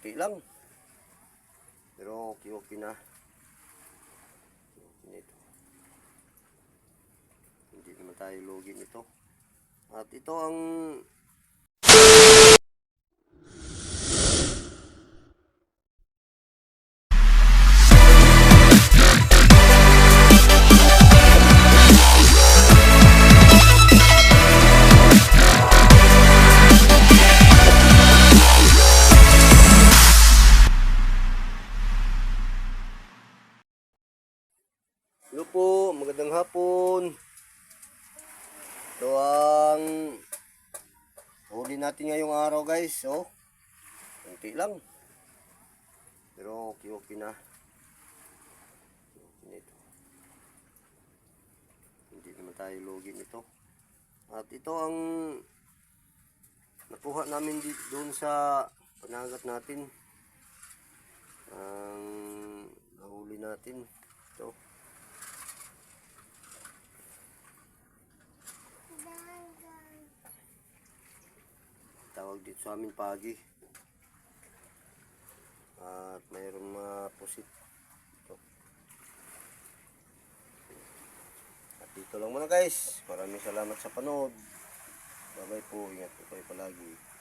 konti lang. Pero okay na. Okay na ito. Hindi naman tayo lugi nito. At ito ang hello po, magandang hapon. Ito ang huli natin ngayong araw guys. Oh, konti lang. Pero okay na. Okay na ito. Hindi naman tayo lugi nito. At ito ang nakuha namin doon sa panagat natin. Ang nahuli natin. Ito. Tawag dito sa amin pagi. At mayroon mga pusit. Ito. At dito lang muna guys. Maraming salamat sa panood. Bye bye po. Ingat po kayo palagi.